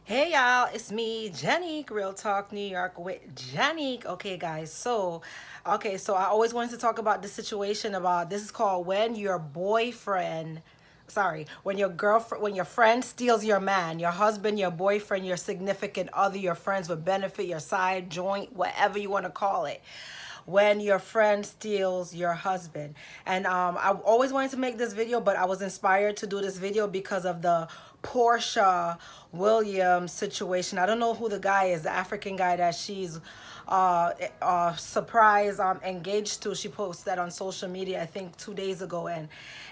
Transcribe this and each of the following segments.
Hey y'all, it's me, Janique, Real Talk New York with Janique. Okay, guys, so I always wanted to talk about this situation about this is called when your boyfriend, sorry, when your girlfriend, when your friend steals your man, your husband, your boyfriend, your significant other, your friends with benefit, your side joint, whatever you want to call it, when your friend steals your husband. And I always wanted to make this video, but I was inspired to do this video because of the Porsha Williams situation. I don't know who the guy is, the African guy that she's surprise engaged to. She posted that on social media, I think 2 days ago, and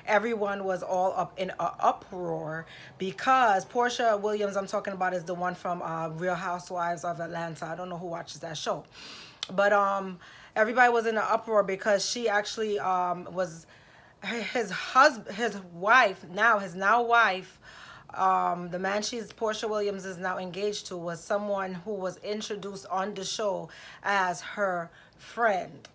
everyone was all up in a uproar because Porsha Williams, I'm talking about, is the one from Real Housewives of Atlanta. I don't know who watches that show, but everybody was in an uproar because she actually was his wife, now his now wife, the man she's Porsha Williams is now engaged to, was someone who was introduced on the show as her friend.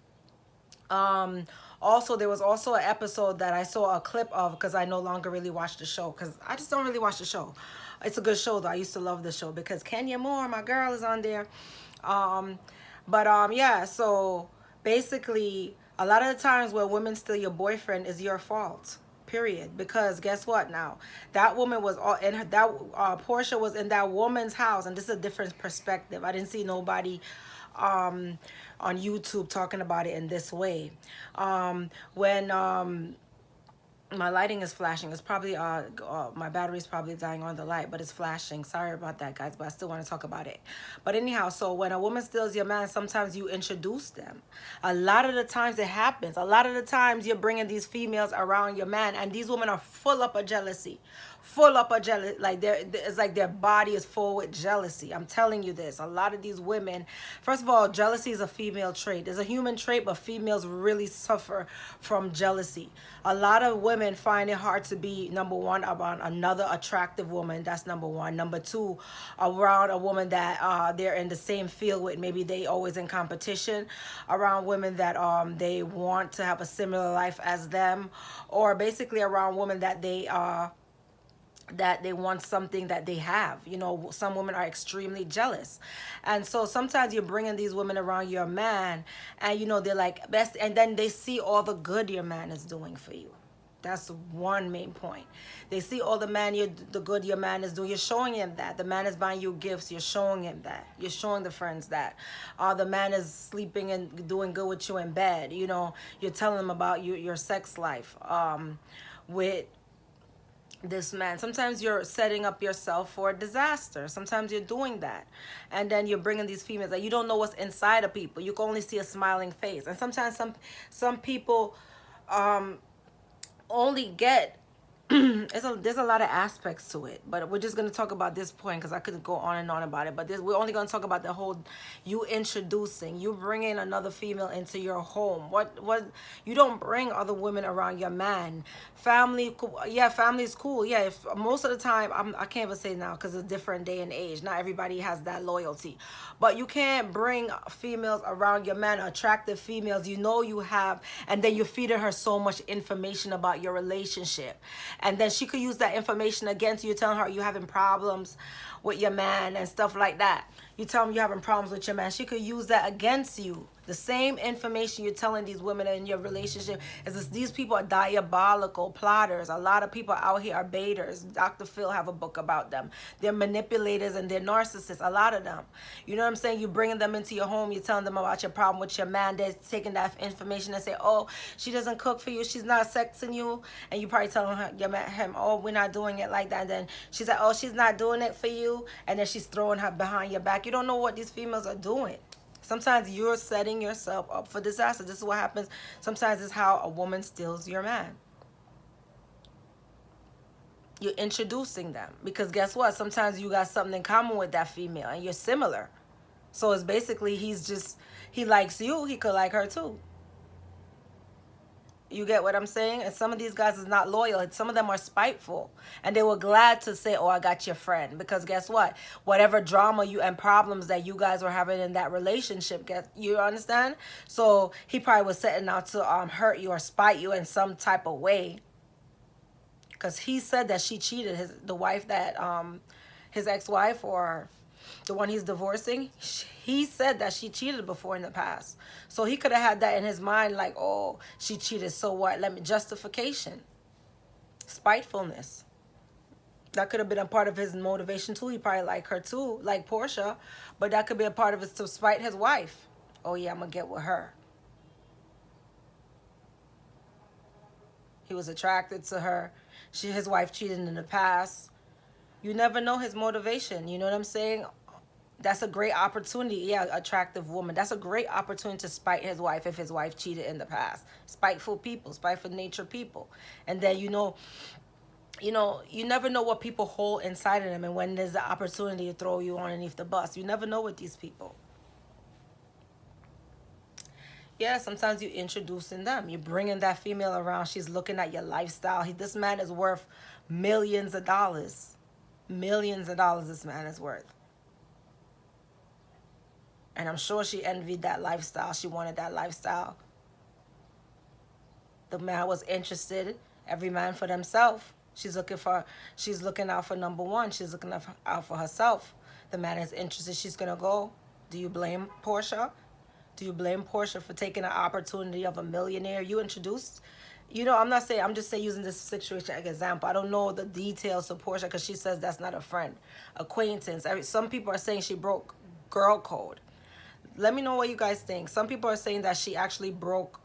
Um, Also, there was also an episode that I saw a clip of because I no longer really watch the show because I just don't really watch the show. It's a good show though. I used to love the show because Kenya Moore, my girl, is on there. Um, yeah. So basically, a lot of the times where women steal your boyfriend is your fault. Period. Because guess what? Now that woman was all in her, that Portia was in that woman's house, and this is a different perspective. I didn't see nobody um on YouTube talking about it in this way. When My lighting is flashing. It's probably my battery is probably dying on the light, but it's flashing. Sorry about that, guys, but I still want to talk about it. But anyhow, so when a woman steals your man, sometimes you introduce them. A lot of the times it happens. A lot of the times you're bringing these females around your man, and these women are full up of jealousy, full up of jealousy. Like it's like their body is full with jealousy. I'm telling you this. A lot of these women, first of all, jealousy is a female trait. It's a human trait, but females really suffer from jealousy. A lot of women find it hard to be, number one, around another attractive woman. That's number one. Number two, around a woman that they're in the same field with. Maybe they always in competition. Around women that they want to have a similar life as them, or basically around women that they want something that they have. You know, some women are extremely jealous. And so sometimes you're bringing these women around your man, and you know, they're like best, and then they see all the good your man is doing for you. That's one main point. They see all the good your man is doing. You're showing him that the man is buying you gifts. You're showing him that. You're showing the friends that the man is sleeping and doing good with you in bed. You know, you're telling them about your sex life with this man. Sometimes you're setting up yourself for a disaster. Sometimes you're doing that, and then you're bringing these females that you don't know what's inside of people. You can only see a smiling face, and sometimes some people only get there's a lot of aspects to it, but we're just going to talk about this point because I could go on and on about it. But we're only going to talk about the whole, you introducing, you bringing another female into your home. What you don't bring other women around your man. Family, yeah, family is cool. Yeah, if most of the time, I can't even say now because it's a different day and age. Not everybody has that loyalty, but you can't bring females around your man, attractive females you know you have, and then you're feeding her so much information about your relationship, and then she could use that information against you, telling her you're having problems with your man and stuff like that. You tell them you're having problems with your man, she could use that against you. The same information you're telling these women in your relationship is this, these people are diabolical plotters. A lot of people out here are baiters. Dr. Phil have a book about them. They're manipulators and they're narcissists, a lot of them. You know what I'm saying? You're bringing them into your home. You're telling them about your problem with your man. They're taking that information and say, oh, she doesn't cook for you. She's not sexing you. And you probably telling him, oh, we're not doing it like that. And then she's like, oh, she's not doing it for you. And then she's throwing her behind your back. You don't know what these females are doing. Sometimes you're setting yourself up for disaster. This is what happens. Sometimes it's how a woman steals your man. You're introducing them. Because guess what? Sometimes you got something in common with that female and you're similar. So it's basically he likes you. He could like her too. You get what I'm saying? And some of these guys is not loyal. Some of them are spiteful. And they were glad to say, oh, I got your friend. Because guess what? Whatever drama you and problems that you guys were having in that relationship, you understand? So he probably was setting out to hurt you or spite you in some type of way. Because he said that she cheated, the wife that his ex-wife, or the one he's divorcing, he said that she cheated before in the past. So he could have had that in his mind, like, oh, she cheated, so what? Let me, justification, spitefulness. That could have been a part of his motivation too. He probably like her too, like Porsha, but that could be a part of it to spite his wife. Oh yeah, I'm gonna get with her. He was attracted to her. His wife cheated in the past. You never know his motivation. You know what I'm saying? That's a great opportunity. Yeah, attractive woman. That's a great opportunity to spite his wife if his wife cheated in the past. Spiteful people, spiteful nature people. And then, you never know what people hold inside of them, and when there's the opportunity to throw you underneath the bus. You never know with these people. Yeah, sometimes you're introducing them. You're bringing that female around. She's looking at your lifestyle. This man is worth millions of dollars. Millions of dollars this man is worth. And I'm sure she envied that lifestyle. She wanted that lifestyle. The man was interested. Every man for themselves. She's looking out for number one. She's looking out for herself. The man is interested. She's going to go. Do you blame Porsha? Do you blame Porsha for taking an opportunity of a millionaire you introduced? I'm just saying, using this situation as an example. I don't know the details of Porsha because she says that's not a friend, acquaintance. Some people are saying she broke girl code. Let me know what you guys think. Some people are saying that she actually broke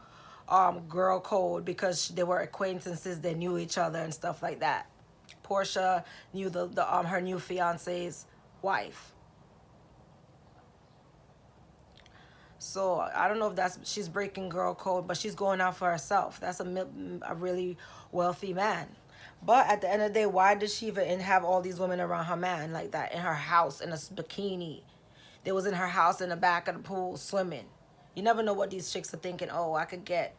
girl code because they were acquaintances, they knew each other and stuff like that. Porsha knew her new fiance's wife. So I don't know if she's breaking girl code, but she's going out for herself. That's a really wealthy man. But at the end of the day, why did she even have all these women around her man like that in her house in a bikini? They was in her house in the back of the pool swimming. You never know what these chicks are thinking. Oh, I could get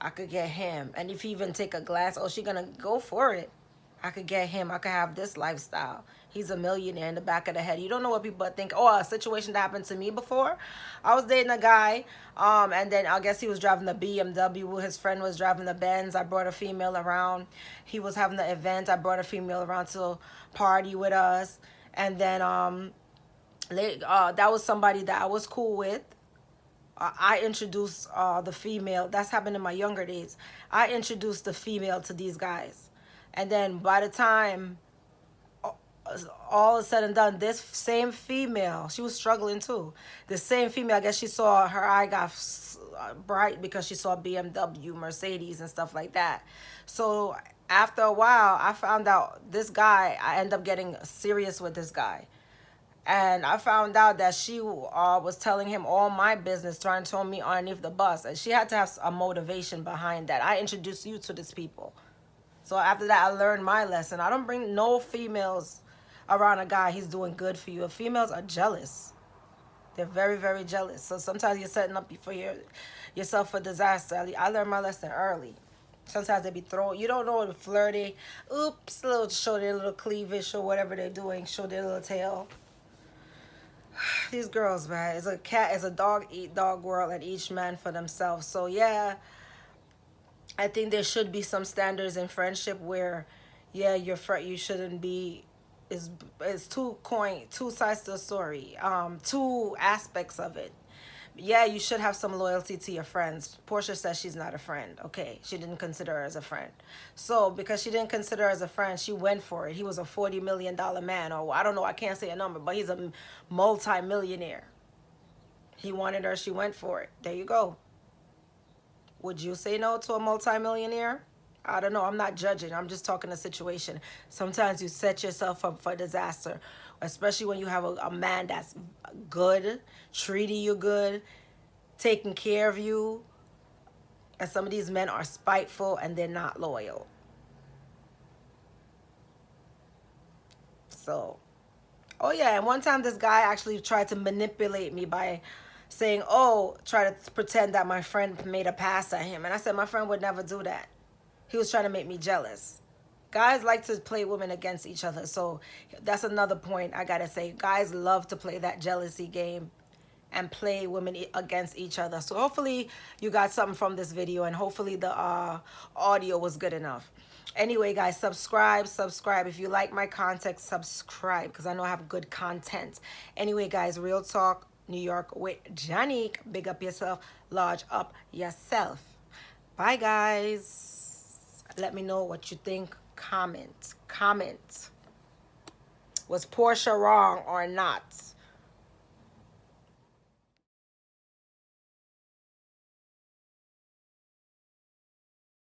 him. And if you even take a glance, oh, she gonna go for it. I could get him. I could have this lifestyle. He's a millionaire in the back of the head. You don't know what people think. Oh, a situation that happened to me before. I was dating a guy, and then I guess he was driving the BMW. His friend was driving the Benz. I brought a female around. He was having the event. I brought a female around to party with us. And then that was somebody that I was cool with. I introduced the female. That's happened in my younger days. I introduced the female to these guys. And then by the time all is said and done, this same female, she was struggling too. The same female, I guess she saw her eye got bright because she saw BMW, Mercedes, and stuff like that. So after a while, I found out this guy, I ended up getting serious with this guy. And I found out that she was telling him all my business, trying to throw me underneath the bus. And she had to have a motivation behind that. I introduced you to these people. So after that, I learned my lesson. I don't bring no females around a guy. He's doing good for you. Females are jealous. They're very, very jealous. So sometimes you're setting up for yourself for disaster. I learned my lesson early. Sometimes they be throwing, you don't know, flirting. Oops, show their little cleavage or whatever they're doing. Show their little tail. These girls, man, it's a dog eat dog world, and each man for themselves. So yeah, I think there should be some standards in friendship where, yeah, you shouldn't be. It's two sides to the story. Two aspects of it. Yeah, you should have some loyalty to your friends. Porsha says she's not a friend. Okay, she didn't consider her as a friend. So because she didn't consider her as a friend, she went for it. He was a $40 million man, or I don't know, I can't say a number, but he's a multi-millionaire. He wanted her, she went for it. There you go. Would you say no to a multi-millionaire? I don't know. I'm not judging. I'm just talking a situation. Sometimes you set yourself up for disaster, especially when you have a man that's good, treating you good, taking care of you. And some of these men are spiteful and they're not loyal. So, oh yeah, and one time this guy actually tried to manipulate me by saying, oh, try to pretend that my friend made a pass at him. And I said, my friend would never do that. He was trying to make me jealous. Guys like to play women against each other. So that's another point I got to say. Guys love to play that jealousy game and play women against each other. So hopefully you got something from this video, and hopefully the audio was good enough. Anyway, guys, subscribe. If you like my content, subscribe, because I know I have good content. Anyway, guys, Real Talk New York with Janique. Big up yourself, large up yourself. Bye, guys. Let me know what you think. Comment. Was Porsha wrong or not?